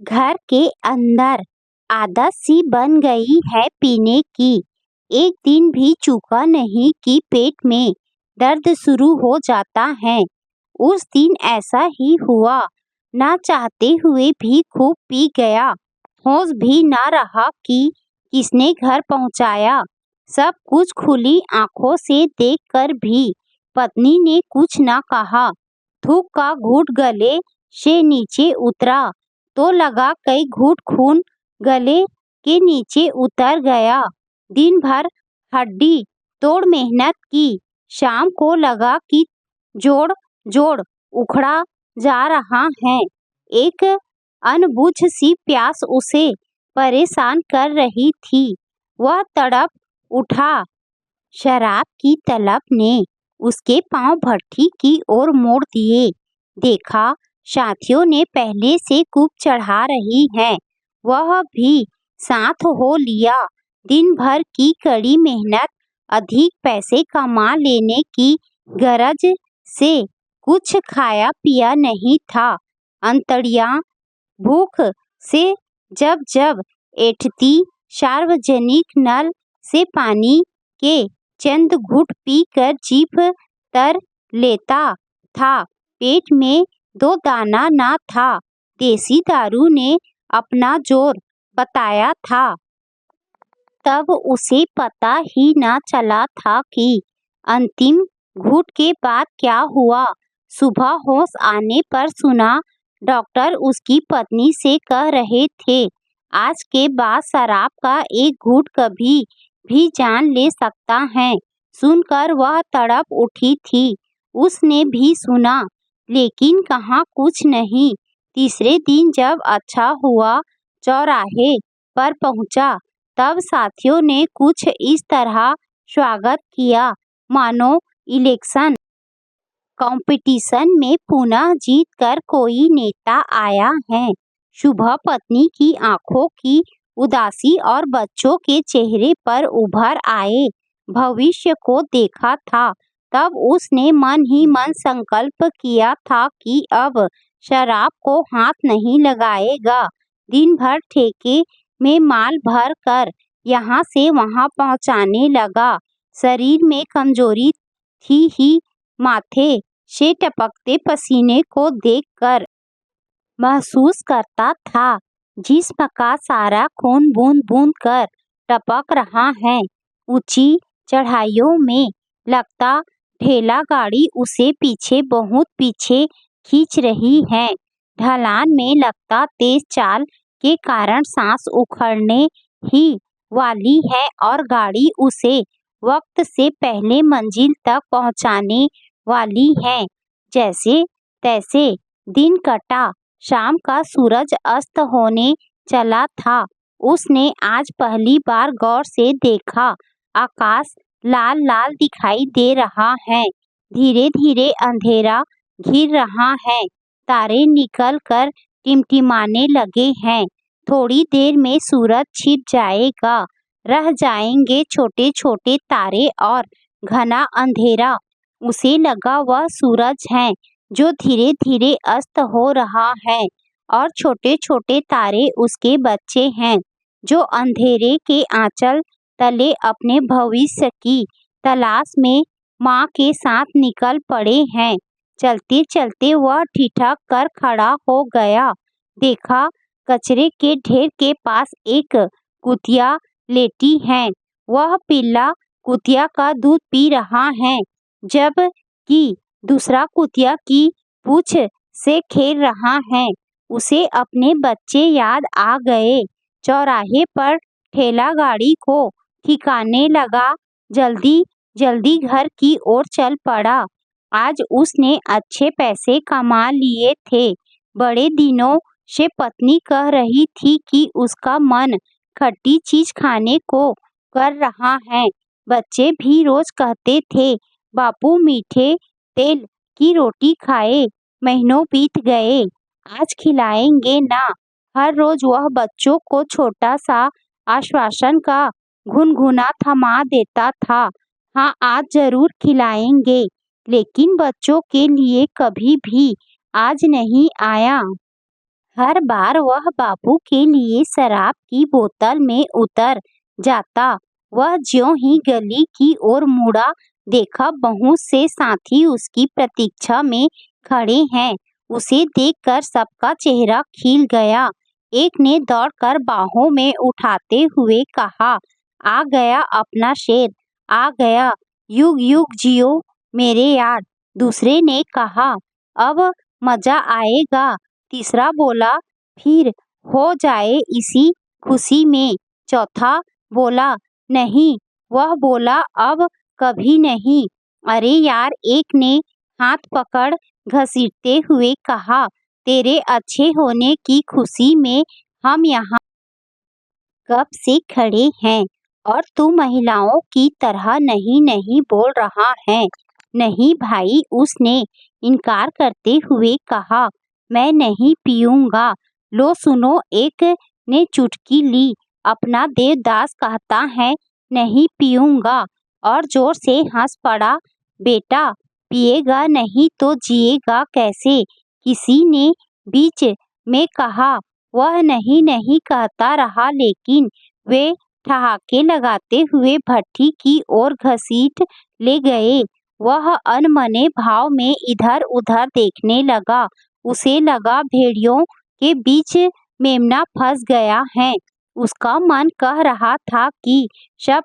घर के अंदर आदत सी बन गई है पीने की। एक दिन भी चूका नहीं कि पेट में दर्द शुरू हो जाता है। उस दिन ऐसा ही हुआ, ना चाहते हुए भी खूब पी गया। होश भी ना रहा कि किसने घर पहुंचाया। सब कुछ खुली आंखों से देखकर भी पत्नी ने कुछ ना कहा। थूक का घूंट गले से नीचे उतरा तो लगा कई घूंट खून गले के नीचे उतर गया। दिन भर हड्डी तोड़ मेहनत की, शाम को लगा कि जोड़ जोड़ उखड़ा जा रहा है। एक अनबुझ सी प्यास उसे परेशान कर रही थी। वह तड़प उठा। शराब की तलब ने उसके पांव भट्ठी की ओर मोड़ दिए। देखा, साथियों ने पहले से कूप चढ़ा रही हैं। वह भी साथ हो लिया। दिन भर की कड़ी मेहनत, अधिक पैसे कमा लेने की गरज से कुछ खाया पिया नहीं था। अंतड़ियां भूख से जब जब ऐंठती, सार्वजनिक नल से पानी के चंद घूंट पीकर जीभ तर लेता था। पेट में दो दाना ना था। देसी दारू ने अपना जोर बताया था। तब उसे पता ही ना चला था कि अंतिम घूंट के बाद क्या हुआ। सुबह होश आने पर सुना, डॉक्टर उसकी पत्नी से कह रहे थे, आज के बाद शराब का एक घूंट कभी भी जान ले सकता है। सुनकर वह तड़प उठी थी। उसने भी सुना, लेकिन कहा कुछ नहीं। तीसरे दिन जब अच्छा हुआ चौराहे पर पहुंचा, तब साथियों ने कुछ इस तरह स्वागत किया मानो इलेक्शन कंपटीशन में पुनः जीत कर कोई नेता आया है। सुबह पत्नी की आंखों की उदासी और बच्चों के चेहरे पर उभर आए भविष्य को देखा था। तब उसने मन ही मन संकल्प किया था कि अब शराब को हाथ नहीं लगाएगा। दिन भर ठेके में माल भर कर यहाँ से वहाँ पहुँचाने लगा। शरीर में कमजोरी थी ही, माथे से टपकते पसीने को देखकर महसूस करता था जिस्म का सारा खून बूंद बूंद कर टपक रहा है। ऊंची चढ़ाइयों में लगता ठेला गाड़ी उसे पीछे, बहुत पीछे खींच रही है। ढलान में लगता तेज चाल के कारण सांस उखड़ने ही वाली है और गाड़ी उसे वक्त से पहले मंजिल तक पहुंचाने वाली है। जैसे तैसे दिन कटा। शाम का सूरज अस्त होने चला था। उसने आज पहली बार गौर से देखा, आकाश लाल लाल दिखाई दे रहा है। धीरे धीरे अंधेरा घिर रहा है। तारे निकल कर टिमटिमाने लगे हैं। थोड़ी देर में सूरज छिप जाएगा। रह जाएंगे छोटे छोटे तारे और घना अंधेरा। उसे लगा वह सूरज है जो धीरे धीरे अस्त हो रहा है और छोटे छोटे तारे उसके बच्चे हैं जो अंधेरे के आंचल तले अपने भविष्य की तलाश में माँ के साथ निकल पड़े हैं। चलते चलते वह ठिठक कर खड़ा हो गया। देखा, कचरे के ढेर के पास एक कुतिया लेटी है। वह पिल्ला कुतिया का दूध पी रहा है, जब कि दूसरा कुतिया की पूंछ से खेल रहा है। उसे अपने बच्चे याद आ गए। चौराहे पर ठेला गाड़ी को ठिकाने लगा। जल्दी जल्दी घर की ओर चल पड़ा। आज उसने अच्छे पैसे कमा लिए थे। बड़े दिनों से पत्नी कह रही थी कि उसका मन खट्टी चीज खाने को कर रहा है। बच्चे भी रोज कहते थे, बापू मीठे तेल की रोटी खाए। महीनों बीत गए, आज खिलाएंगे ना। हर रोज वह बच्चों को छोटा सा आश्वासन का गुनगुना थमा देता था, हाँ आज जरूर खिलाएंगे। लेकिन बच्चों के लिए कभी भी आज नहीं आया। हर बार वह बापू के लिए शराब की बोतल में उतर जाता। वह ज्यों ही गली की ओर मुड़ा, देखा बहुत से साथी उसकी प्रतीक्षा में खड़े हैं। उसे देखकर सबका चेहरा खिल गया। एक ने दौड़कर बाहों में उठाते हुए कहा, आ गया अपना शेर, आ गया, युग युग जियो मेरे यार। दूसरे ने कहा, अब मजा आएगा। तीसरा बोला, फिर हो जाए इसी खुशी में। चौथा बोला, नहीं। वह बोला, अब कभी नहीं। अरे यार, एक ने हाथ पकड़ घसीटते हुए कहा, तेरे अच्छे होने की खुशी में हम यहाँ कब से खड़े हैं और तू महिलाओं की तरह नहीं नहीं बोल रहा है। नहीं भाई, उसने इनकार करते हुए कहा, मैं नहीं पीऊंगा। लो सुनो, एक ने चुटकी ली। अपना देवदास कहता है नहीं पीऊंगा और जोर से हंस पड़ा। बेटा, पिएगा नहीं तो जिएगा कैसे? किसी ने बीच में कहा। वह नहीं नहीं कहता रहा, लेकिन वे ठहाके लगाते हुए भट्ठी की ओर घसीट ले गए। वह अनमने भाव में इधर उधर देखने लगा। उसे लगा भेड़ियों के बीच मेमना फंस गया है। उसका मन कह रहा था कि शव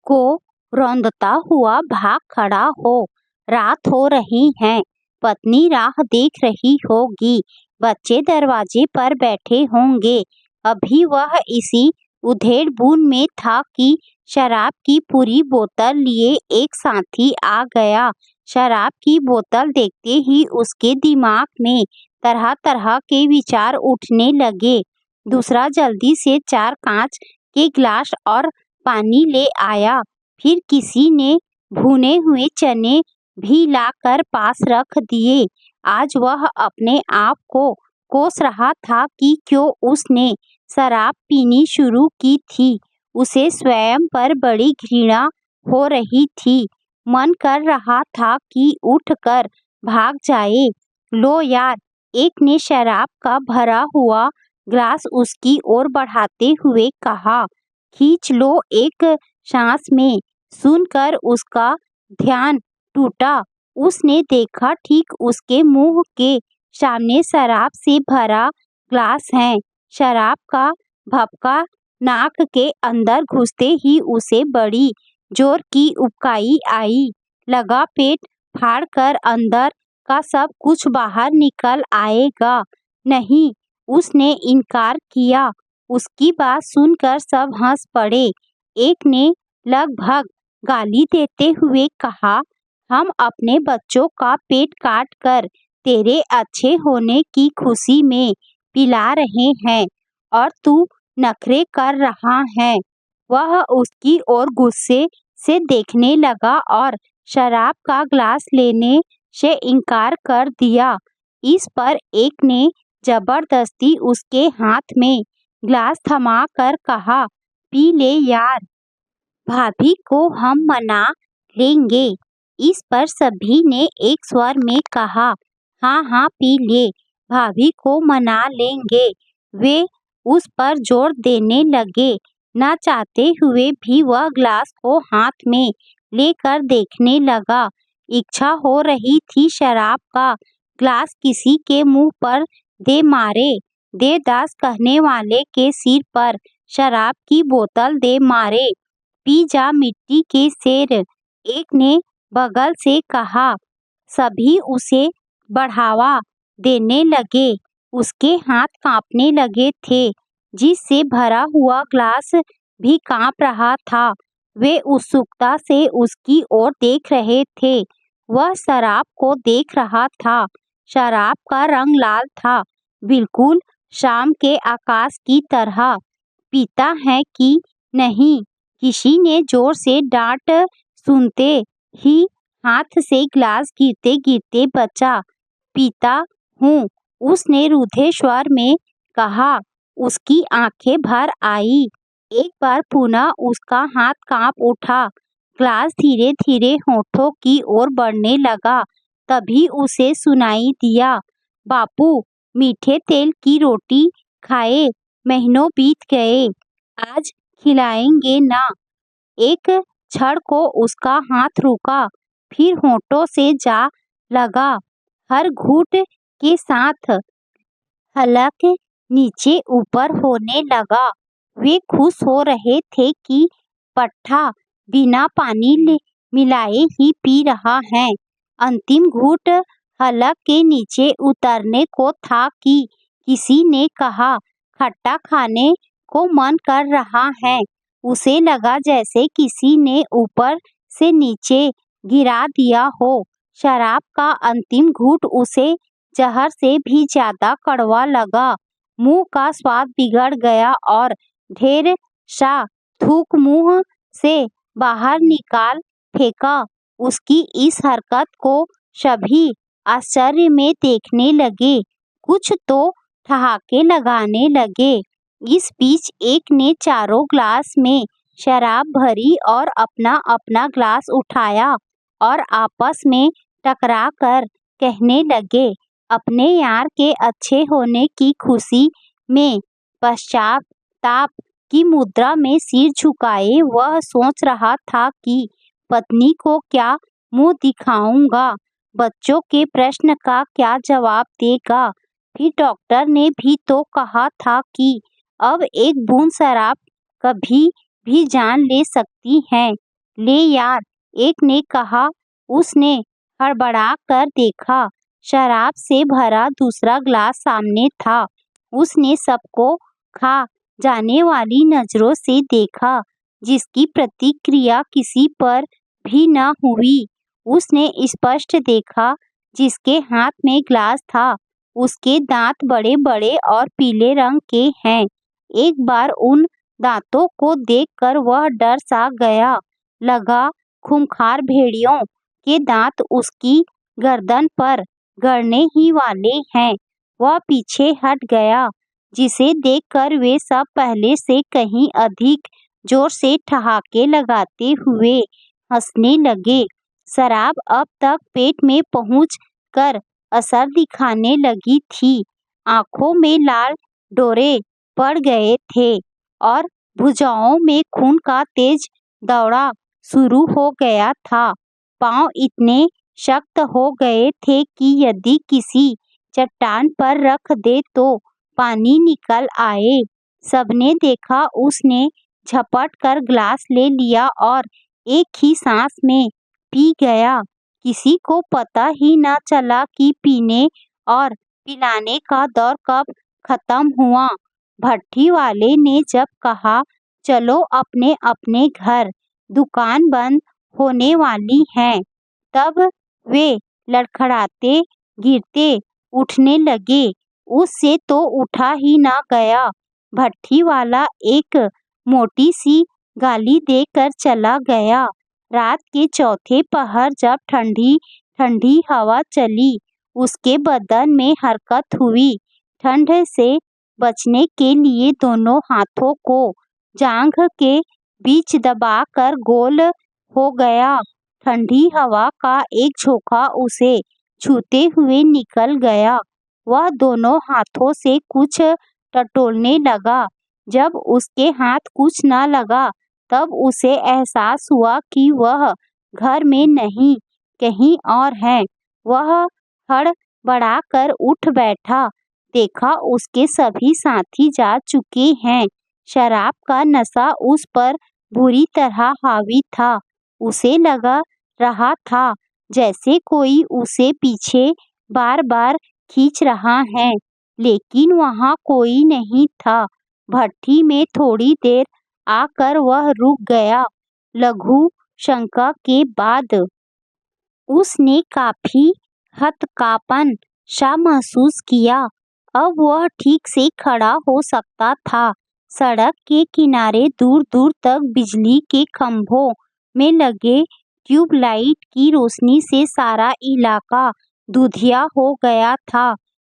को रौंदता हुआ भाग खड़ा हो। रात हो रही है, पत्नी राह देख रही होगी, बच्चे दरवाजे पर बैठे होंगे। अभी वह इसी उधेड़ बुन में था कि शराब की पूरी बोतल लिए एक साथी आ गया। शराब की बोतल देखते ही उसके दिमाग में तरह तरह के विचार उठने लगे। दूसरा जल्दी से 4 कांच के गिलास और पानी ले आया। फिर किसी ने भुने हुए चने भी लाकर पास रख दिए। आज वह अपने आप को कोस रहा था कि क्यों उसने शराब पीनी शुरू की थी। उसे स्वयं पर बड़ी घृणा हो रही थी। मन कर रहा था कि उठकर भाग जाए। लो यार, एक ने शराब का भरा हुआ ग्लास उसकी ओर बढ़ाते हुए कहा, खींच लो एक सांस में। सुनकर उसका ध्यान टूटा। उसने देखा ठीक उसके मुंह के सामने शराब से भरा ग्लास है। शराब का भपका नाक के अंदर घुसते ही उसे बड़ी जोर की उबकाई आई। लगा पेट फाड़कर अंदर का सब कुछ बाहर निकल आएगा। नहीं, उसने इनकार किया। उसकी बात सुनकर सब हंस पड़े। एक ने लगभग गाली देते हुए कहा, हम अपने बच्चों का पेट काट कर तेरे अच्छे होने की खुशी में पिला रहे हैं और तू नखरे कर रहा है। वह उसकी ओर गुस्से से देखने लगा और शराब का ग्लास लेने से इनकार कर दिया। इस पर एक ने जबरदस्ती उसके हाथ में ग्लास थमा कर कहा, पी ले यार, भाभी को हम मना लेंगे। इस पर सभी ने एक स्वर में कहा, हाँ हाँ पी ले, भाभी को मना लेंगे। वे उस पर जोर देने लगे। न चाहते हुए भी वह ग्लास को हाथ में लेकर देखने लगा। इच्छा हो रही थी शराब का ग्लास किसी के मुंह पर दे मारे। देवदास कहने वाले के सिर पर शराब की बोतल दे मारे। पी जा मिट्टी के शेर, एक ने बगल से कहा। सभी उसे बढ़ावा देने लगे। उसके हाथ कांपने लगे थे, जिससे भरा हुआ ग्लास भी कांप रहा था। वे उत्सुकता से उसकी ओर देख रहे थे। वह शराब को देख रहा था। शराब का रंग लाल था, बिल्कुल शाम के आकाश की तरह। पीता है कि नहीं? किसी ने जोर से डांट सुनते ही हाथ से ग्लास गिरते गिरते बचा। पीता हूँ, उसने रूधे स्वर में कहा। उसकी आंखें भर आई। एक बार पुनः उसका हाथ कांप उठा। ग्लास धीरे धीरे होठों की ओर बढ़ने लगा। तभी उसे सुनाई दिया, बापू, मीठे तेल की रोटी खाए महीनों बीत गए, आज खिलाएंगे ना। एक क्षण को उसका हाथ रुका, फिर होठों से जा लगा। हर घूंट के साथ हलक नीचे ऊपर होने लगा। वे खुश हो रहे थे कि पट्टा बिना पानी मिलाए ही पी रहा है। अंतिम घूंट हलक के नीचे उतरने को था कि किसी ने कहा, खट्टा खाने को मन कर रहा है। उसे लगा जैसे किसी ने ऊपर से नीचे गिरा दिया हो। शराब का अंतिम घूंट उसे जहर से भी ज्यादा कड़वा लगा। मुंह का स्वाद बिगड़ गया और ढेर सा थूक मुंह से बाहर निकाल फेंका। उसकी इस हरकत को सभी आश्चर्य में देखने लगे, कुछ तो ठहाके लगाने लगे। इस बीच एक ने चारों ग्लास में शराब भरी और अपना अपना ग्लास उठाया और आपस में टकरा कर कहने लगे, अपने यार के अच्छे होने की खुशी में पश्चाताप की मुद्रा में सिर झुकाए वह सोच रहा था कि पत्नी को क्या मुंह दिखाऊंगा, बच्चों के प्रश्न का क्या जवाब देगा। फिर डॉक्टर ने भी तो कहा था कि अब एक बूंद शराब कभी भी जान ले सकती है। ले यार, एक ने कहा। उसने हड़बड़ा कर देखा, शराब से भरा दूसरा ग्लास सामने था। उसने सबको खा जाने वाली नजरों से देखा, जिसकी प्रतिक्रिया किसी पर भी न हुई। उसने स्पष्ट देखा, जिसके हाथ में ग्लास था उसके दांत बड़े बड़े और पीले रंग के हैं। एक बार उन दांतों को देखकर वह डर सा गया। लगा खूंखार भेड़ियों के दांत उसकी गर्दन पर गड़ने ही वाले हैं। वह पीछे हट गया, जिसे देखकर वे सब पहले से कहीं अधिक जोर से ठहाके लगाते हुए हंसने लगे। शराब अब तक पेट में पहुंच कर असर दिखाने लगी थी। आंखों में लाल डोरे पड़ गए थे और भुजाओं में खून का तेज दौड़ा शुरू हो गया था। पांव इतने शक्त हो गए थे कि यदि किसी चट्टान पर रख दे तो पानी निकल आए। सबने देखा, उसने झपट कर ग्लास ले लिया और एक ही सांस में पी गया। किसी को पता ही न चला कि पीने और पिलाने का दौर कब खत्म हुआ। भट्टी वाले ने जब कहा, चलो अपने अपने घर, दुकान बंद होने वाली है, तब वे लड़खड़ाते गिरते उठने लगे। उससे तो उठा ही ना गया। भट्टी वाला एक मोटी सी गाली देकर चला गया। रात के चौथे पहर जब ठंडी ठंडी हवा चली, उसके बदन में हरकत हुई। ठंड से बचने के लिए दोनों हाथों को जांघ के बीच दबाकर गोल हो गया। ठंडी हवा का एक झोंका उसे छूते हुए निकल गया। वह दोनों हाथों से कुछ टटोलने लगा। जब उसके हाथ कुछ न लगा, तब उसे एहसास हुआ कि वह घर में नहीं, कहीं और है। वह हड़बड़ाकर उठ बैठा। देखा, उसके सभी साथी जा चुके हैं। शराब का नशा उस पर बुरी तरह हावी था। उसे लगा रहा था जैसे कोई उसे पीछे बार बार खींच रहा है, लेकिन वहाँ कोई नहीं था। भट्टी में थोड़ी देर आकर वह रुक गया। लघु शंका के बाद उसने काफी हतकापन सा महसूस किया। अब वह ठीक से खड़ा हो सकता था। सड़क के किनारे दूर दूर तक बिजली के खंभों में लगे ट्यूबलाइट की रोशनी से सारा इलाका धुंधिया हो गया था।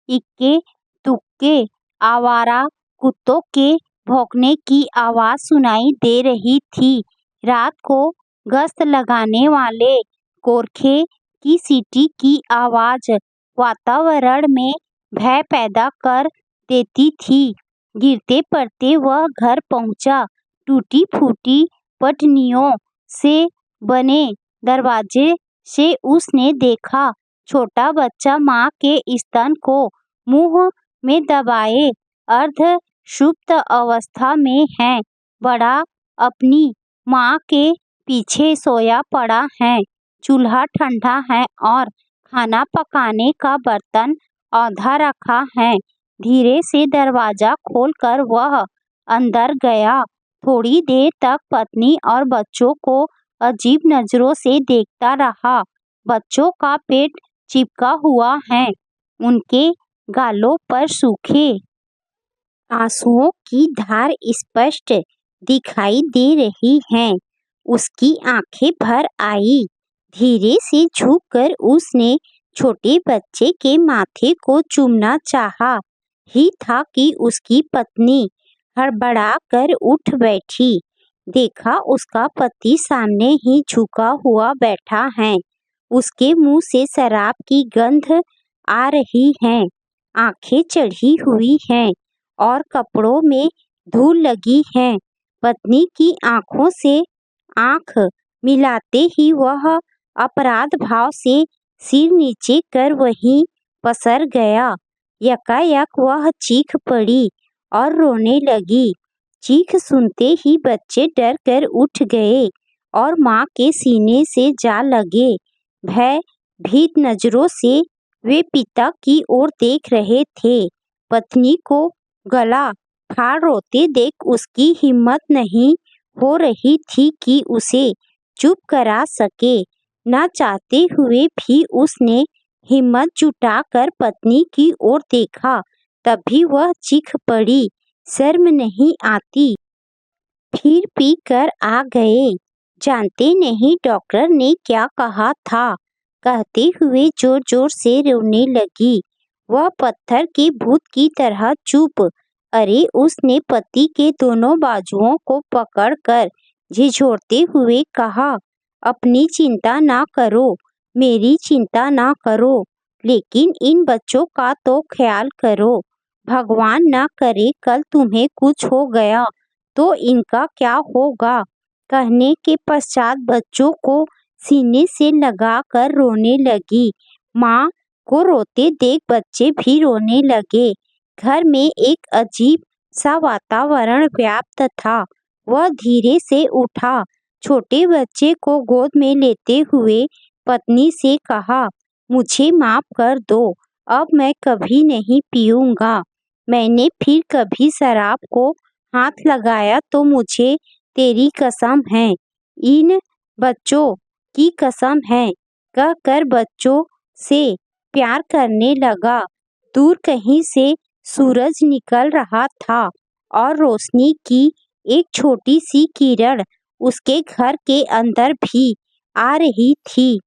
इक्के दुक्के आवारा कुत्तों के भौंकने की आवाज सुनाई दे रही थी। रात को गश्त लगाने वाले गोरखे की सीटी की आवाज वातावरण में भय पैदा कर देती थी। गिरते पड़ते वह घर पहुंचा। टूटी फूटी पटनियों से बने दरवाजे से उसने देखा छोटा बच्चा माँ के स्तन को मुंह में दबाए अर्ध सुप्त अवस्था में है। बड़ा अपनी माँ के पीछे सोया पड़ा है। चूल्हा ठंडा है और खाना पकाने का बर्तन औंधा रखा है। धीरे से दरवाजा खोलकर वह अंदर गया। थोड़ी देर तक पत्नी और बच्चों को अजीब नजरों से देखता रहा। बच्चों का पेट चिपका हुआ है। उनके गालों पर सूखे आंसुओं की धार स्पष्ट दिखाई दे रही है। उसकी आंखें भर आई। धीरे से झुककर उसने छोटे बच्चे के माथे को चूमना चाहा ही था कि उसकी पत्नी हड़बड़ा कर उठ बैठी। देखा उसका पति सामने ही झुका हुआ बैठा है। उसके मुंह से शराब की गंध आ रही है। आंखें चढ़ी हुई हैं और कपड़ों में धूल लगी है। पत्नी की आंखों से आंख मिलाते ही वह अपराध भाव से सिर नीचे कर वहीं पसर गया। यकायक वह चीख पड़ी और रोने लगी। चीख सुनते ही बच्चे डर कर उठ गए और माँ के सीने से जा लगे। भय भीत नजरों से वे पिता की ओर देख रहे थे। पत्नी को गला फाड़ रोते देख उसकी हिम्मत नहीं हो रही थी कि उसे चुप करा सके। न चाहते हुए भी उसने हिम्मत जुटाकर पत्नी की ओर देखा। तभी वह चीख पड़ी, शर्म नहीं आती? फिर पी कर आ गए। जानते नहीं डॉक्टर ने क्या कहा था? कहते हुए जोर जोर से रोने लगी। वह पत्थर के भूत की तरह चुप। अरे उसने पति के दोनों बाजुओं को पकड़कर झिझोड़ते हुए कहा, अपनी चिंता ना करो, मेरी चिंता ना करो, लेकिन इन बच्चों का तो ख्याल करो। भगवान ना करे कल तुम्हें कुछ हो गया तो इनका क्या होगा। कहने के पश्चात बच्चों को सीने से लगाकर रोने लगी। माँ को रोते देख बच्चे भी रोने लगे। घर में एक अजीब सा वातावरण व्याप्त था। वह धीरे से उठा। छोटे बच्चे को गोद में लेते हुए पत्नी से कहा, मुझे माफ कर दो, अब मैं कभी नहीं पीऊँगा। मैंने फिर कभी शराब को हाथ लगाया तो मुझे तेरी कसम है, इन बच्चों की कसम है। कहकर बच्चों से प्यार करने लगा। दूर कहीं से सूरज निकल रहा था और रोशनी की एक छोटी सी किरण उसके घर के अंदर भी आ रही थी।